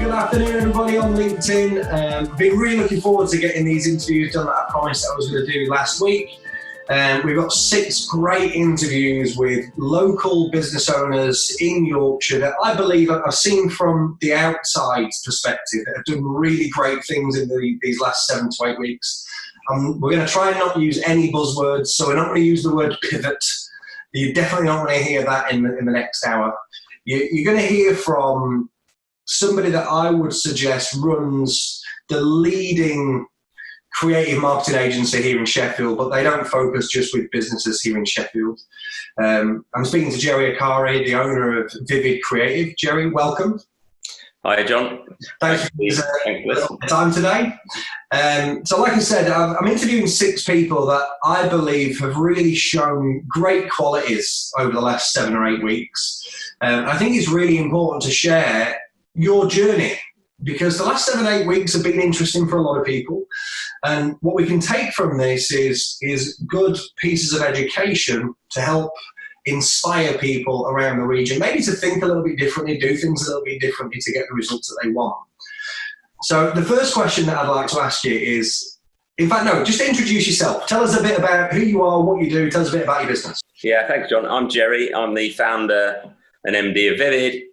Good afternoon, everybody on LinkedIn. I've been really looking forward to getting these interviews done that I promised I was going to do last week. We've got 6 great interviews with local business owners in Yorkshire that I believe I've seen from the outside perspective that have done really great things in these last 7 to 8 weeks. We're going to try and not use any buzzwords, so we're not going to use the word pivot. You're definitely not going to hear that in the next hour. You're going to hear from somebody that I would suggest runs the leading creative marketing agency here in Sheffield, but they don't focus just with businesses here in Sheffield. I'm speaking to Gerry Arcari, the owner of Vivid Creative. Gerry, welcome. Hi, John. Thanks for the time today. So like I said, I'm interviewing 6 people that I believe have really shown great qualities over the last 7 or 8 weeks. I think it's really important to share your journey because the last 7 or 8 weeks have been interesting for a lot of people. And what we can take from this is good pieces of education to help inspire people around the region, maybe to think a little bit differently, do things a little bit differently to get the results that they want. So the first question that I'd like to ask you is, in fact, no, just introduce yourself. Tell us a bit about who you are, what you do. Tell us a bit about your business. Yeah, thanks, John. I'm Gerry. I'm the founder and MD of Vivid.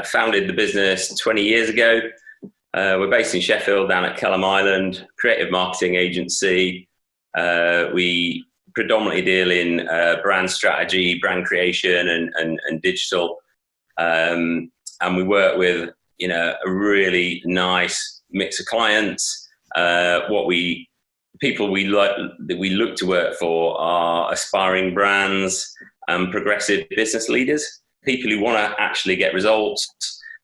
Founded the business 20 years ago. We're based in Sheffield, down at Kelham Island, creative marketing agency. We predominantly deal in brand strategy, brand creation, and digital. And we work with a really nice mix of clients. People we look to work for are aspiring brands and progressive business leaders, people who want to actually get results.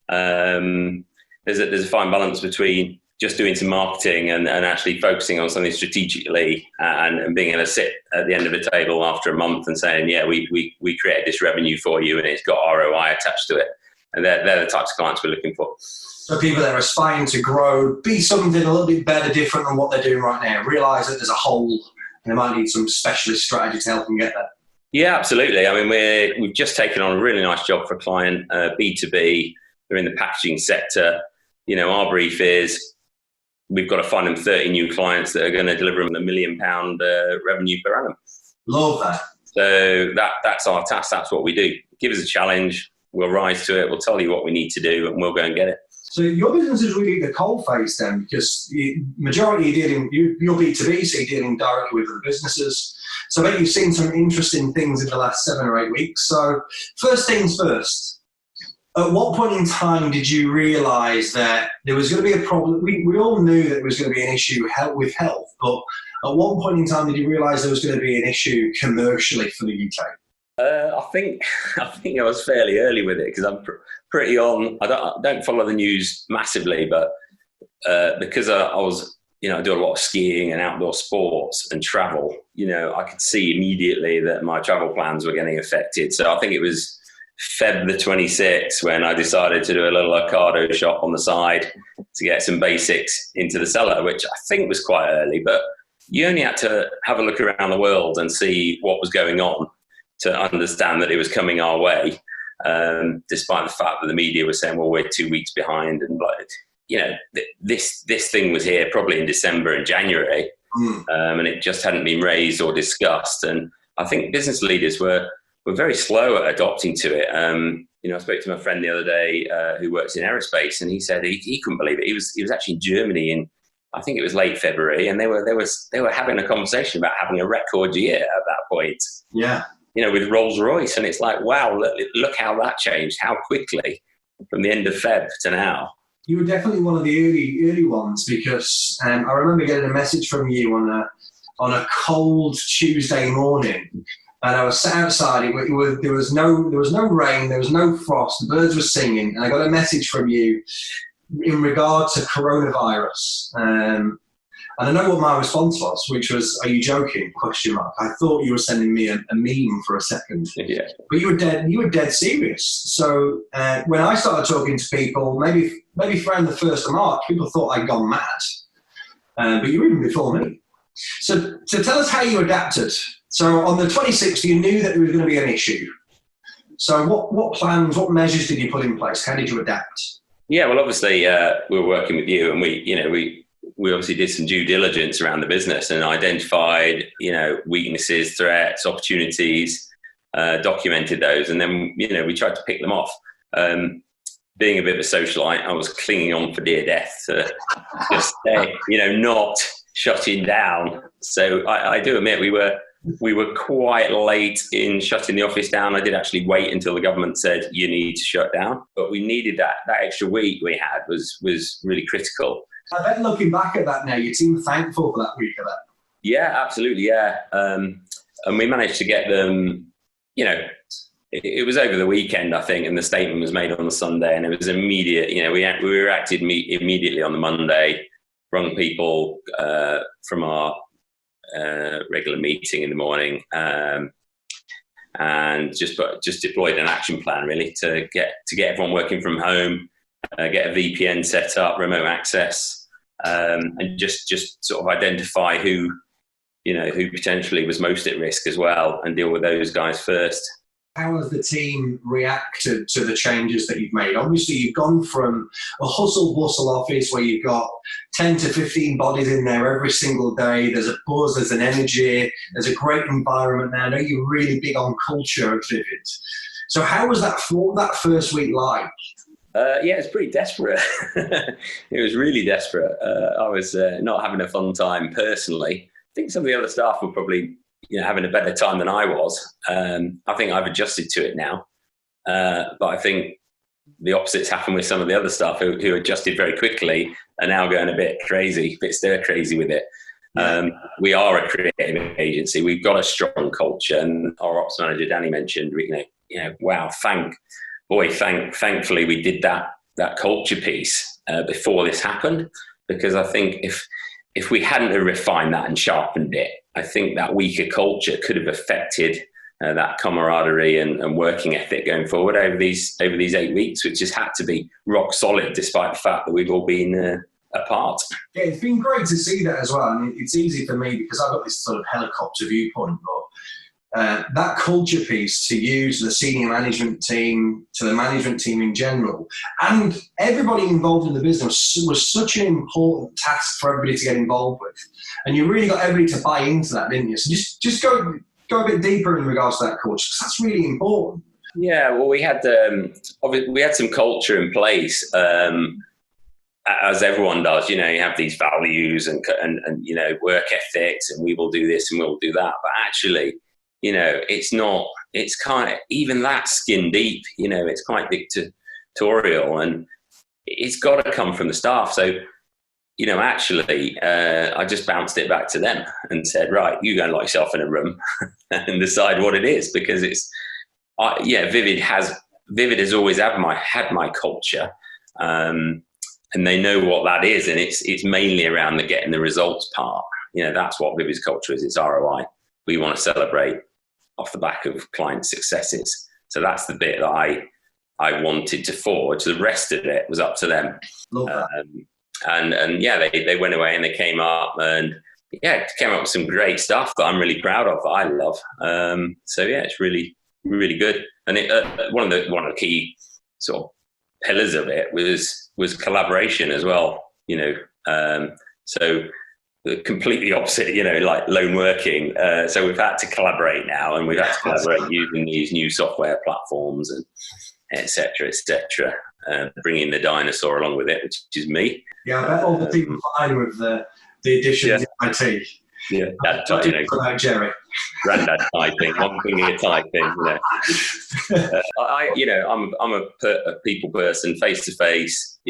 There's a fine balance between just doing some marketing and actually focusing on something strategically and being able to sit at the end of the table after a month and saying, yeah, we created this revenue for you and it's got ROI attached to it. And they're the types of clients we're looking for. So people that are aspiring to grow, be something a little bit better, different than what they're doing right now, realise that there's a hole and they might need some specialist strategy to help them get there. Yeah, absolutely. I mean, we've just taken on a really nice job for a client, B2B. They're in the packaging sector. Our brief is we've got to find them 30 new clients that are going to deliver them £1 million revenue per annum. Love that. So that's our task. That's what we do. Give us a challenge. We'll rise to it. We'll tell you what we need to do and we'll go and get it. So your business is really the coalface then, because majority you're B2B, so you're dealing directly with the businesses. So I bet you've seen some interesting things in the last 7 or 8 weeks. So first things first, at what point in time did you realise that there was going to be a problem? We all knew that there was going to be an issue with health, but at what point in time did you realise there was going to be an issue commercially for the UK? I think I was fairly early with it because I'm pretty on. I don't follow the news massively, but because I was, I do a lot of skiing and outdoor sports and travel. I could see immediately that my travel plans were getting affected. So I think it was Feb the 26th when I decided to do a little Arcari shop on the side to get some basics into the cellar, which I think was quite early. But you only had to have a look around the world and see what was going on to understand that it was coming our way, despite the fact that the media was saying, well, we're 2 weeks behind. And this thing was here probably in December and January, and it just hadn't been raised or discussed. And I think business leaders were very slow at adopting to it. I spoke to my friend the other day who works in aerospace, and he said he couldn't believe it. He was actually in Germany in, I think it was late February, and they were having a conversation about having a record year at that point. Yeah. With Rolls-Royce, and it's like, wow, look how that changed, how quickly from the end of Feb to now. You were definitely one of the early ones because I remember getting a message from you on a cold Tuesday morning, and I was sat outside. There was no rain, there was no frost, the birds were singing, and I got a message from you in regard to coronavirus. And I know what my response was, which was, "Are you joking?" ? I thought you were sending me a meme for a second. Yeah. But you were dead serious. So when I started talking to people, maybe around the 1st of March, people thought I'd gone mad. But you were even before me. So tell us how you adapted. So on the 26th, you knew that there was going to be an issue. So what plans, what measures did you put in place? How did you adapt? Yeah, well, obviously, we were working with you, and we obviously did some due diligence around the business and identified, weaknesses, threats, opportunities, documented those, and then we tried to pick them off. Being a bit of a socialite, I was clinging on for dear death to just stay, not shutting down. So I do admit we were quite late in shutting the office down. I did actually wait until the government said you need to shut down, but we needed that extra week we had was really critical. I bet looking back at that now, you seem thankful for that week of that. Yeah, absolutely. Yeah. And we managed to get them, it was over the weekend, I think, and the statement was made on the Sunday, and it was immediate. We reacted immediately on the Monday, rung people from our regular meeting in the morning, and just deployed an action plan really to get everyone working from home, get a VPN set up, remote access, and just sort of identify who potentially was most at risk as well, and deal with those guys first. How has the team reacted to the changes that you've made? Obviously, you've gone from a hustle-bustle office where you've got 10 to 15 bodies in there every single day. There's a buzz, there's an energy, there's a great environment now. I know you're really big on culture at Vivid. So how was that first week like? Yeah, it's pretty desperate. It was really desperate. I was not having a fun time personally. I think some of the other staff were probably having a better time than I was. I think I've adjusted to it now. But I think the opposite's happened with some of the other staff who adjusted very quickly are now going a bit crazy, a bit stir crazy with it. We are a creative agency. We've got a strong culture, and our ops manager, Danny, mentioned, wow, thankfully we did that culture piece before this happened, because I think if we hadn't have refined that and sharpened it, I think that weaker culture could have affected that camaraderie and working ethic going forward over these 8 weeks, which has had to be rock solid despite the fact that we've all been apart. Yeah, it's been great to see that as well. I mean, it's easy for me because I've got this sort of helicopter viewpoint, but that culture piece to you, to the senior management team, to the management team in general, and everybody involved in the business was such an important task for everybody to get involved with. And you really got everybody to buy into that, didn't you? So just go a bit deeper in regards to that culture, because that's really important. Yeah, well, we had some culture in place, as everyone does. You have these values and work ethics, and we will do this and we'll do that. But actually, it's kind of, even that skin deep, it's quite dictatorial, and it's got to come from the staff. So, actually, I just bounced it back to them and said, right, you go and lock yourself in a room and decide what it is, because Vivid has always had my culture. And they know what that is. And it's mainly around the getting the results part. That's what Vivid's culture is. It's ROI. We want to celebrate off the back of client successes. So that's the bit that I wanted to forward. The rest of it was up to them. Love that. And they went away and they came up and came up with some great stuff that I'm really proud of, that I love. It's really, really good. And one of the key sort of pillars of it was collaboration as well. So the completely opposite, like lone working. So we've had to collaborate now, and we've had to collaborate using these new software platforms and et cetera, bringing the dinosaur along with it, which is me. Yeah, I bet all the people fine with the additions in IT. Yeah, that's about Gerry. Granddad typing, one finger typing. I'm a people person, face to face.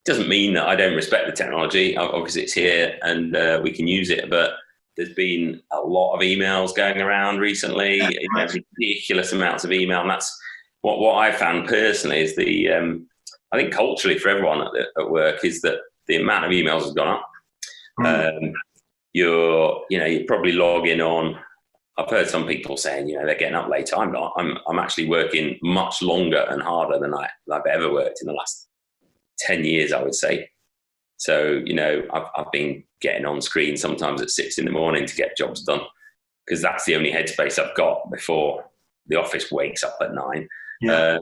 Doesn't mean that I don't respect the technology. Obviously, it's here and we can use it, but there's been a lot of emails going around recently, ridiculous amounts of email, and that's what I found personally is I think culturally for everyone at work is that the amount of emails has gone up. You probably log in on. I've heard some people saying, they're getting up late. I'm not. I'm actually working much longer and harder than I've ever worked in the last 10 years, I would say. So, I've been getting on screen sometimes at 6 a.m. to get jobs done, because that's the only headspace I've got before the office wakes up at 9. Yeah.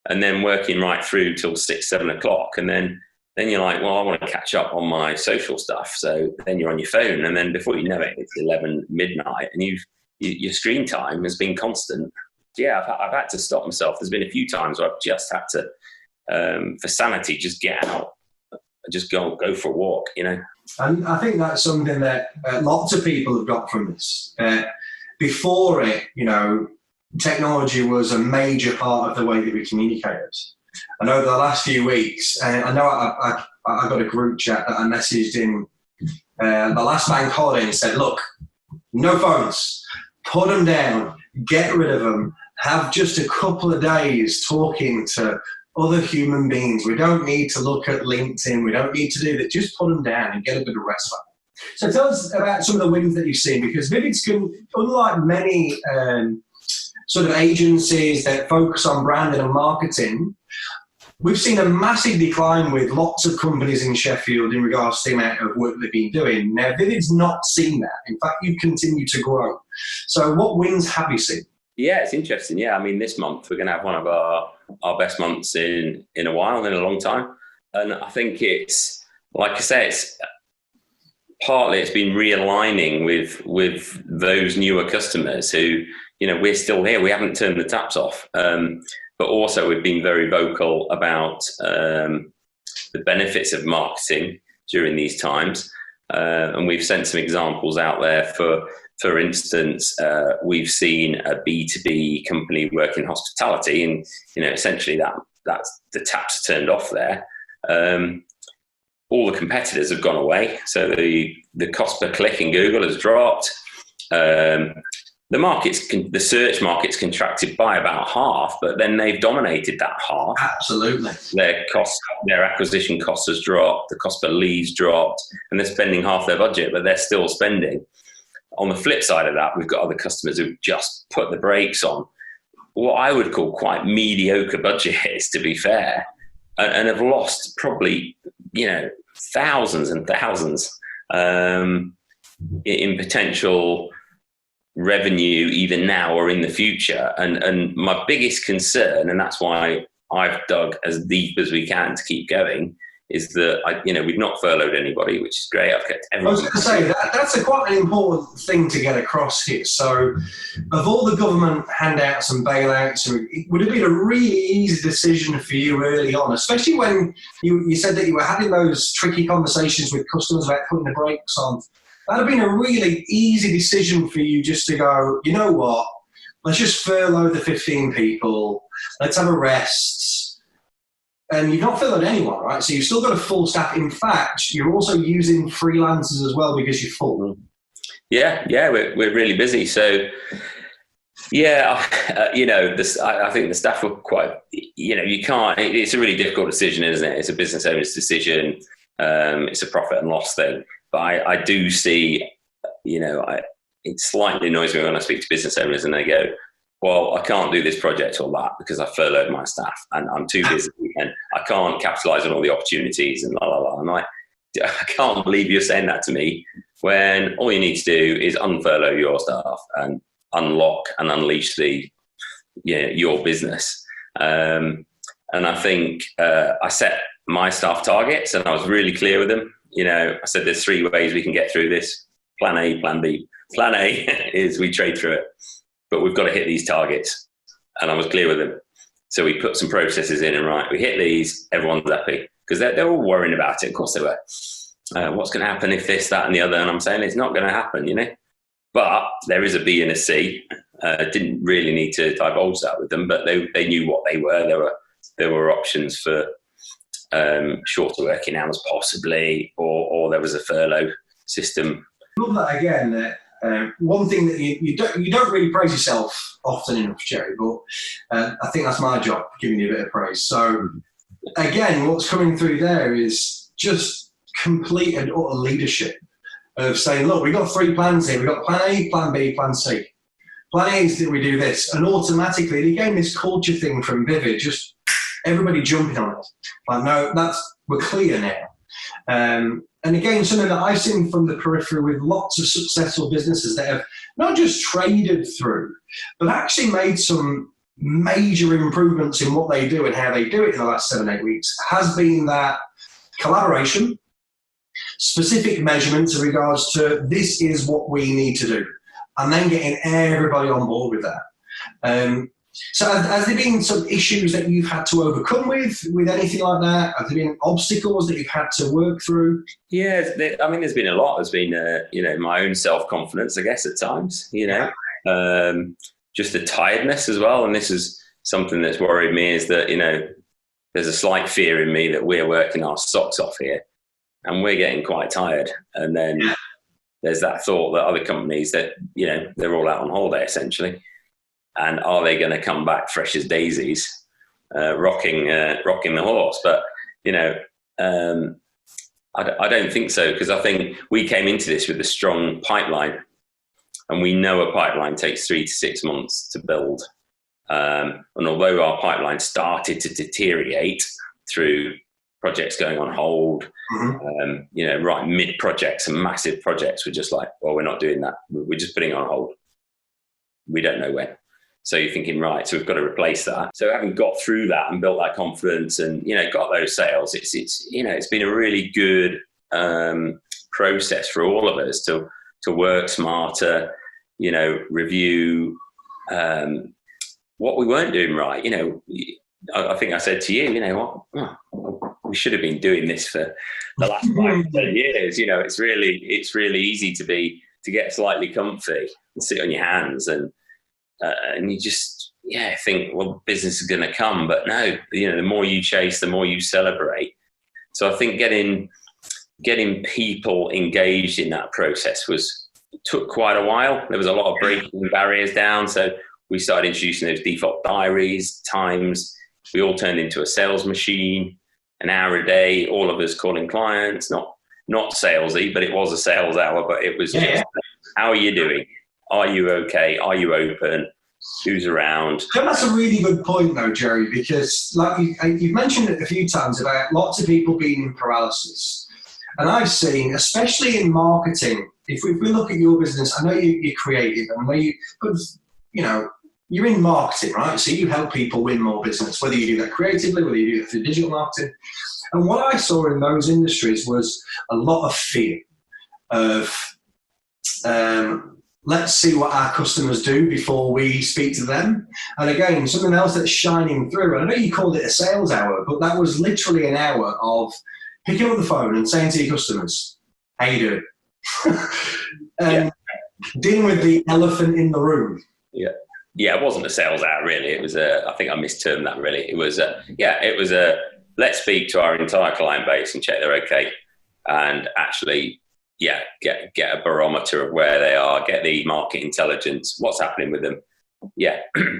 and then working right through till 6-7 o'clock, and then you're like, well, I want to catch up on my social stuff. So then you're on your phone, and then before you know it, it's 11 midnight, and your screen time has been constant. Yeah, I've had to stop myself. There's been a few times where I've just had to, for sanity, just get out, just go for a walk, you know. And I think that's something that lots of people have got from this. Before it, you know, technology was a major part of the way that we communicated. And over the last few weeks, I know I got a group chat that I messaged in the last bank holiday and said, look, no phones, put them down, get rid of them, have just a couple of days talking to other human beings. We don't need to look at LinkedIn. We don't need to do that. Just put them down and get a bit of rest back. So tell us about some of the wins that you've seen, because Vivid's, unlike many sort of agencies that focus on branding and marketing, we've seen a massive decline with lots of companies in Sheffield in regards to the amount of work they've been doing. Now, Vivid's not seen that. In fact, you've continued to grow. So what wins have you seen? Yeah, it's interesting. Yeah, I mean, this month we're going to have one of our best months in a while, in a long time. And I think it's, like I say, it's partly it's been realigning with those newer customers who, you know, we're still here. We haven't turned the taps off. But also we've been very vocal about the benefits of marketing during these times. And we've sent some examples out there. For instance, we've seen a B2B company work in hospitality, and, you know, essentially that's the taps are turned off there. All the competitors have gone away. So the cost per click in Google has dropped. The search market's contracted by about half, but then they've dominated that half. Absolutely. Their acquisition cost has dropped, the cost per lead's dropped, and they're spending half their budget, but they're still spending. On the flip side of that, we've got other customers who've just put the brakes on what I would call quite mediocre budgets, to be fair, and have lost probably, you know, thousands and thousands in potential revenue either now or in the future. And my biggest concern, and that's why I've dug as deep as we can to keep going, is that we've not furloughed anybody, which is great. I've kept everyone. I was going to say that's quite an important thing to get across here. So, of all the government handouts and bailouts, it would have been a really easy decision for you early on, especially when you said that you were having those tricky conversations with customers about putting the brakes on. That'd have been a really easy decision for you just to go, you know what, let's just furlough the 15 people, let's have a rest. And you've not furloughed anyone, right? So you've still got a full staff. In fact, you're also using freelancers as well because you're full. Yeah, we're really busy. So, yeah, I think the staff were quite, you can't, it's a really difficult decision, isn't it? It's a business owner's decision. It's a profit and loss thing. But I do see, it slightly annoys me when I speak to business owners and they go, well, I can't do this project or that because I furloughed my staff and I'm too busy and I can't capitalize on all the opportunities and la, la, la. I'm like, I can't believe you're saying that to me when all you need to do is unfurlough your staff and unlock and unleash your business. And I think I set my staff targets and I was really clear with them. I said, there's 3 ways we can get through this. Plan A, plan B. Plan A is we trade through it, but we've got to hit these targets. And I was clear with them. So we put some processes in and right, we hit these, everyone's happy. Because they're all worrying about it. Of course they were. What's going to happen if this, that and the other? And I'm saying it's not going to happen, But there is a B and a C. Didn't really need to divulge that with them, but they knew what they were. There were options for shorter working hours possibly, or there was a furlough system. I love that again, that one thing that you don't really praise yourself often enough, Gerry, but I think that's my job, giving you a bit of praise. So again, what's coming through there is just complete and utter leadership of saying, look, we've got 3 plans here. We've got plan A, plan B, plan C. Plan A is that we do this. And automatically, again, this culture thing from Vivid, just everybody jumping on it. Like, no, we're clear now. And again, something that I've seen from the periphery with lots of successful businesses that have not just traded through, but actually made some major improvements in what they do and how they do it in the last 7-8 weeks has been that collaboration, specific measurements in regards to this is what we need to do, and then getting everybody on board with that. So has there been some issues that you've had to overcome with anything like that? Have there been obstacles that you've had to work through? Yeah, there's been a lot. There's been, my own self-confidence, I guess, at times, just the tiredness as well. And this is something that's worried me, is that, there's a slight fear in me that we're working our socks off here and we're getting quite tired. And then there's that thought that other companies that, they're all out on holiday essentially. And are they going to come back fresh as daisies, rocking the horse? But, I don't think so, because I think we came into this with a strong pipeline, and we know a pipeline takes 3 to 6 months to build. And although our pipeline started to deteriorate through projects going on hold, right mid-projects and massive projects, we're just like, well, we're not doing that. We're just putting it on hold. We don't know when. So you're thinking, right, so we've got to replace that. So having got through that and built that confidence and, got those sales, it's been a really good process for all of us to work smarter, review what we weren't doing right. I think I said to you, we should have been doing this for the last 5 10 years. It's really easy to get slightly comfy and sit on your hands and you just think, well, business is going to come, but no, the more you chase, the more you celebrate. So I think getting people engaged in that process took quite a while. There was a lot of breaking barriers down. So we started introducing those default diaries, times. We all turned into a sales machine, an hour a day, all of us calling clients, not salesy, but it was a sales hour, but it was just, how are you doing? Are you okay? Are you open? Who's around? So that's a really good point, though, Gerry, because like you've mentioned it a few times about lots of people being in paralysis. And I've seen, especially in marketing, if we look at your business, I know you're creative, but you're in marketing, right? So you help people win more business, whether you do that creatively, whether you do it through digital marketing. And what I saw in those industries was a lot of fear of, let's see what our customers do before we speak to them. And again, something else that's shining through, and I know you called it a sales hour, but that was literally an hour of picking up the phone and saying to your customers, how you doing? Dealing with the elephant in the room. Yeah, it wasn't a sales hour, really. It was I think I mistermed that, really. It was let's speak to our entire client base and check they're okay. And actually, get a barometer of where they are, get the market intelligence, what's happening with them.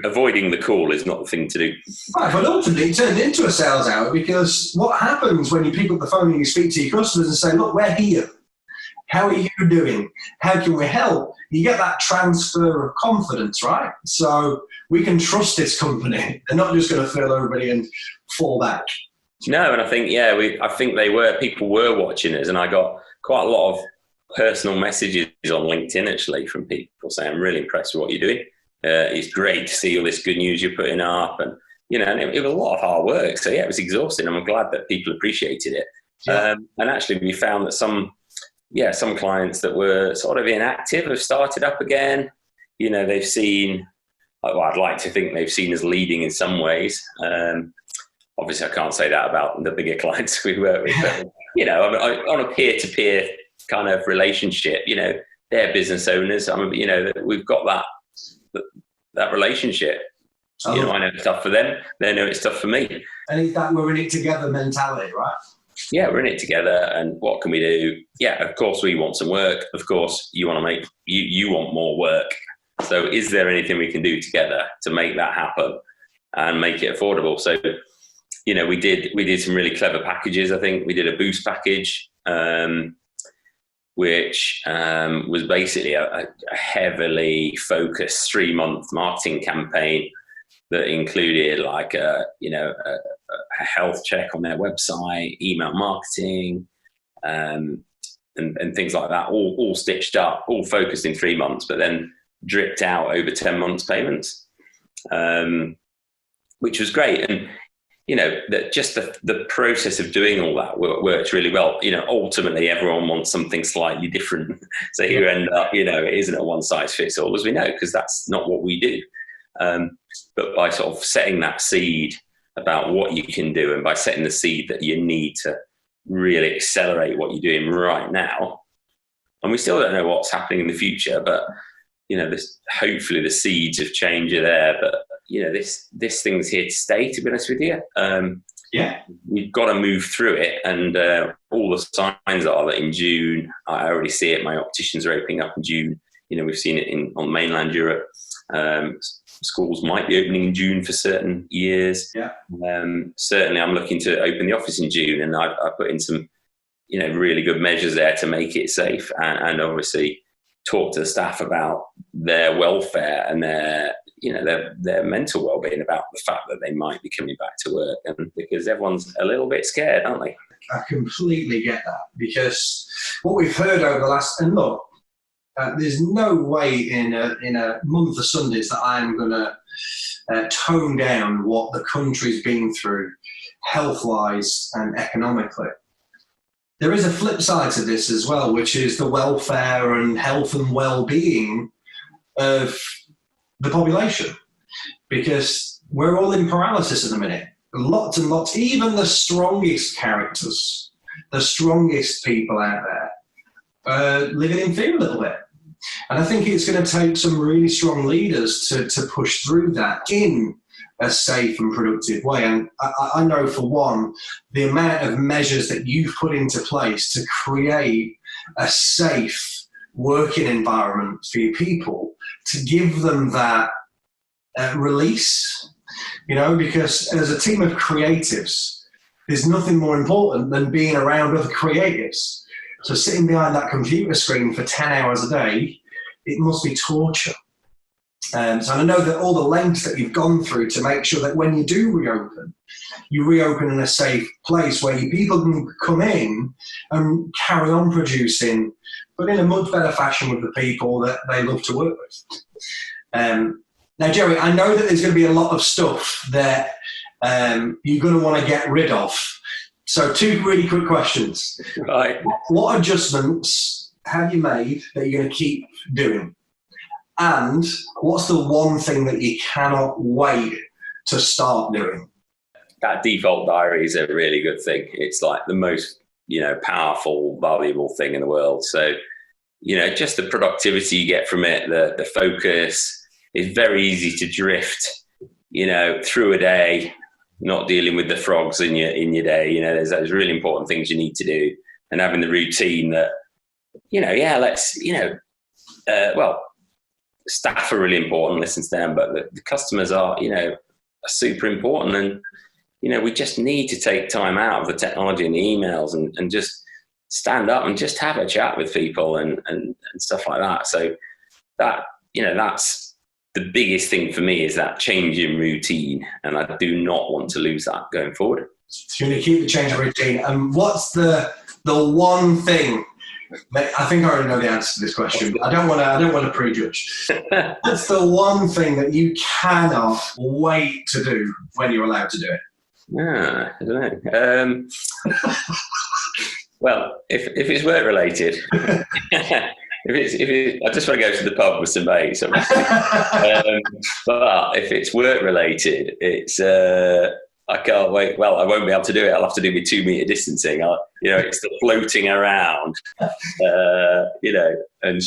Avoiding the call is not the thing to do. Right, but ultimately it turned into a sales hour, because what happens when you pick up the phone and you speak to your customers and say, look, we're here. How are you doing? How can we help? You get that transfer of confidence, right? So we can trust this company. They're not just going to fill everybody and fall back. No, and I think, people were watching us, and I got quite a lot of personal messages on LinkedIn, actually, from people saying, I'm really impressed with what you're doing. It's great to see all this good news you're putting up. And, and it was a lot of hard work. So, it was exhausting. I'm glad that people appreciated it. Yeah. And actually, we found that some clients that were sort of inactive have started up again. They've seen, I'd like to think they've seen us leading in some ways. Obviously, I can't say that about the bigger clients we work with. But, on a peer-to-peer kind of relationship, they're business owners. We've got that relationship. I know it's tough for them. They know it's tough for me. And it's that we're in it together mentality, right? Yeah, we're in it together, and what can we do? Yeah, of course we want some work. Of course you want to you want more work. So is there anything we can do together to make that happen and make it affordable? So, we did some really clever packages. I think we did a boost package, which was basically a heavily focused 3-month marketing campaign that included like a health check on their website, email marketing, and things like that, all stitched up, all focused in 3 months, but then dripped out over 10 months payments. which was great. And, that just the process of doing all that works really well. Ultimately everyone wants something slightly different. So you end up, it isn't a one size fits all, as we know, because that's not what we do. But by sort of setting that seed about what you can do, and by setting the seed that you need to really accelerate what you're doing right now, and we still don't know what's happening in the future, but hopefully the seeds of change are there. But this thing's here to stay, to be honest with you. We've got to move through it, and all the signs are that in June, I already see it, my opticians are opening up in June. We've seen it on mainland Europe. Schools might be opening in June for certain years. Certainly I'm looking to open the office in June, and I put in some really good measures there to make it safe, and obviously talk to the staff about their welfare and their mental well-being, about the fact that they might be coming back to work, and because everyone's a little bit scared, aren't they? I completely get that, because what we've heard over the last, and look, there's no way in a month of Sundays that I'm going to tone down what the country's been through, health-wise and economically. There is a flip side to this as well, which is the welfare and health and well-being of the population, because we're all in paralysis at the minute. Lots and lots, even the strongest characters, the strongest people out there, living in fear a little bit. And I think it's going to take some really strong leaders to push through that in a safe and productive way. And I know, for one, the amount of measures that you've put into place to create a safe working environment for your people, to give them that release, because as a team of creatives, there's nothing more important than being around other creatives. So sitting behind that computer screen for 10 hours a day, it must be torture. So I know that all the lengths that you've gone through to make sure that when you do reopen, you reopen in a safe place where your people can come in and carry on producing, but in a much better fashion with the people that they love to work with. Now, Gerry, I know that there's going to be a lot of stuff that you're going to want to get rid of. So 2 really quick questions. Right. What adjustments have you made that you're going to keep doing? And what's the one thing that you cannot wait to start doing? That default diary is a really good thing. It's like the most, powerful, valuable thing in the world. So, just the productivity you get from it, the focus. It's very easy to drift, through a day, not dealing with the frogs in your day. There's those really important things you need to do, and having the routine that, staff are really important, listen to them, but the customers are, are super important. And, we just need to take time out of the technology and the emails and just stand up and just have a chat with people and stuff like that. So that, that's the biggest thing for me, is that change in routine. And I do not want to lose that going forward. So you're going to keep the change in routine. And what's the one thing? I think I already know the answer to this question. I don't want to prejudge. What's the one thing that you cannot wait to do when you're allowed to do it? I don't know. Well, if it's work related, if I just want to go to the pub with some mates, obviously. But if it's work related, it's I can't wait. Well, I won't be able to do it. I'll have to do my 2 meter distancing. It's the floating around, and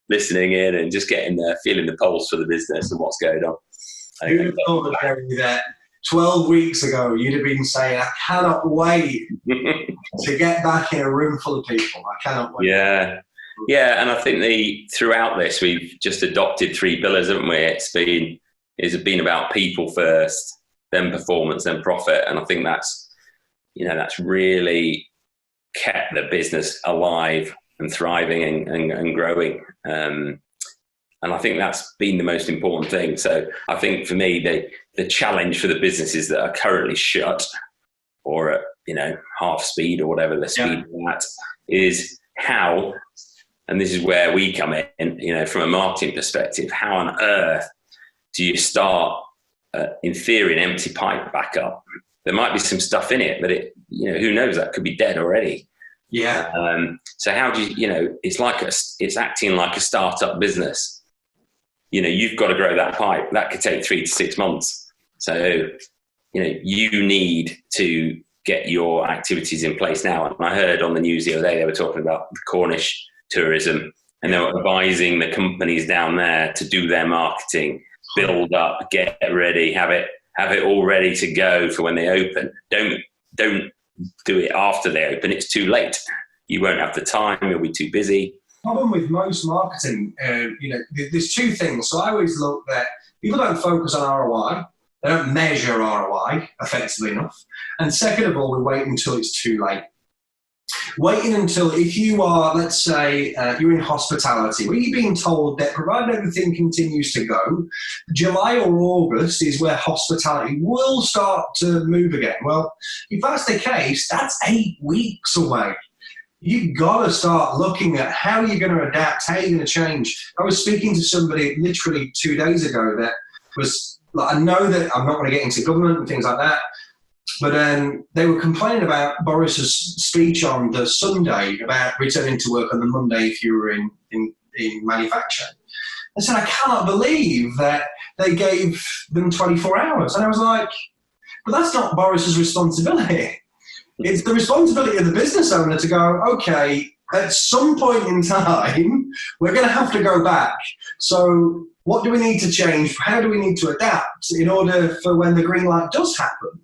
listening in and just getting there, feeling the pulse for the business and what's going on. Who thought, Gerry, that 12 weeks ago you'd have been saying, I cannot wait to get back in a room full of people. I cannot wait. Yeah, and I think throughout this we've just adopted 3 pillars, haven't we? It's been about people first, then performance, then profit, and I think that's really kept the business alive and thriving and growing. And I think that's been the most important thing. So I think for me, the challenge for the businesses that are currently shut or at half speed or whatever the speed at is how. And this is where we come in, from a marketing perspective. How on earth do you start in theory, an empty pipe back up. There might be some stuff in it, but who knows? That could be dead already. Yeah. So how do you, it's acting like a startup business. You've got to grow that pipe. That could take 3 to 6 months. So, you need to get your activities in place now. And I heard on the news the other day, they were talking about the Cornish tourism, and they were advising the companies down there to do their marketing, build up, get ready, have it all ready to go for when they open. Don't do it after they open. It's too late. You won't have the time. You'll be too busy. Problem with most marketing, there's two things. So I always look that people don't focus on ROI. They don't measure ROI effectively enough. And second of all, we wait until it's too late. Waiting until, if you are, let's say, you're in hospitality, where you're being told that provided everything continues to go, July or August is where hospitality will start to move again. Well, if that's the case, that's 8 weeks away. You've got to start looking at how you're going to adapt, how you're going to change. I was speaking to somebody literally 2 days ago that was, I know that I'm not going to get into government and things like that, but they were complaining about Boris's speech on the Sunday about returning to work on the Monday if you were in manufacturing. I said, I cannot believe that they gave them 24 hours. And I was like, but that's not Boris's responsibility. It's the responsibility of the business owner to go, okay, at some point in time, we're going to have to go back. So what do we need to change? How do we need to adapt in order for when the green light does happen,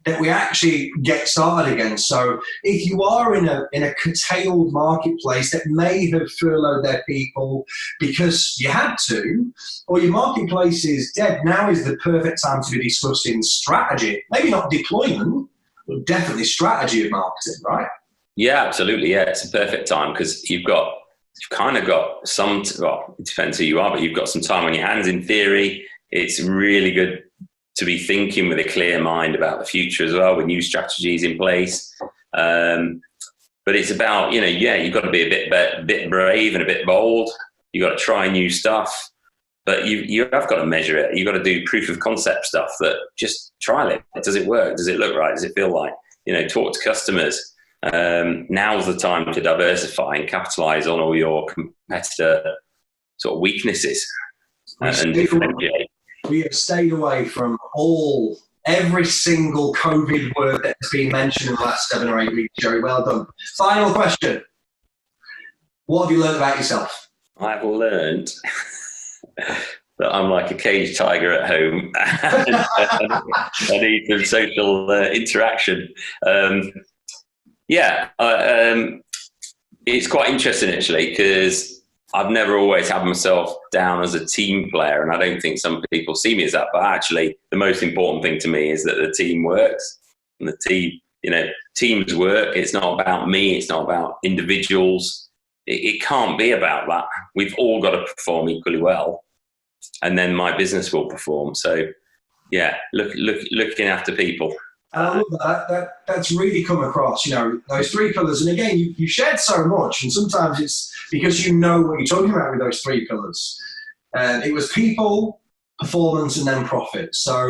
that we actually get started again? So if you are in a curtailed marketplace that may have furloughed their people because you had to, or your marketplace is dead, now is the perfect time to be discussing strategy. Maybe not deployment, but definitely strategy of marketing, right? Yeah, absolutely. Yeah, it's a perfect time because you've kind of got some, well, it depends who you are, but you've got some time on your hands. In theory, it's really good to be thinking with a clear mind about the future as well, with new strategies in place. But it's about, you've got to be a bit brave and a bit bold. You've got to try new stuff, but you have got to measure it. You've got to do proof of concept stuff that just trial it. Does it work? Does it look right? Does it feel like? Talk to customers. Now's the time to diversify and capitalize on all your competitor sort of weaknesses and differentiate. We have stayed away from every single COVID word that has been mentioned in the last 7 or 8 weeks, Gerry. Well done. Final question. What have you learned about yourself? I've learned that I'm like a caged tiger at home. I need some social interaction. It's quite interesting actually, because I've never always had myself down as a team player, and I don't think some people see me as that, but actually the most important thing to me is that the team works, and the team, teams work. It's not about me. It's not about individuals. It can't be about that. We've all got to perform equally well, and then my business will perform. So yeah, looking after people. And I love that's really come across, those 3 pillars. And again, you shared so much, and sometimes it's because you know what you're talking about with those 3 pillars. It was people, performance, and then profit. So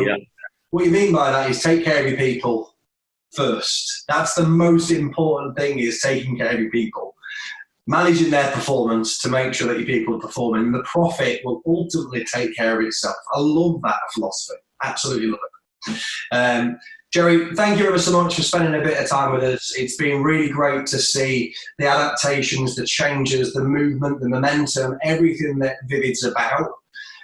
What you mean by that is take care of your people first. That's the most important thing, is taking care of your people. Managing their performance to make sure that your people are performing. And the profit will ultimately take care of itself. I love that philosophy. Absolutely love it. Gerry, thank you ever so much for spending a bit of time with us. It's been really great to see the adaptations, the changes, the movement, the momentum, everything that Vivid's about.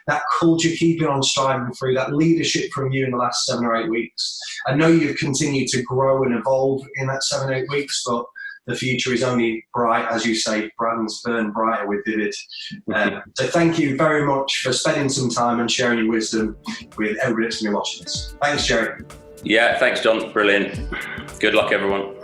That culture keeping on striving through, that leadership from you in the last 7 or 8 weeks. I know you've continued to grow and evolve in that 7 or 8 weeks, but the future is only bright, as you say, brands burn brighter with Vivid. So thank you very much for spending some time and sharing your wisdom with everybody that's going to be watching this. Thanks, Gerry. Yeah, thanks, John. Brilliant. Good luck, everyone.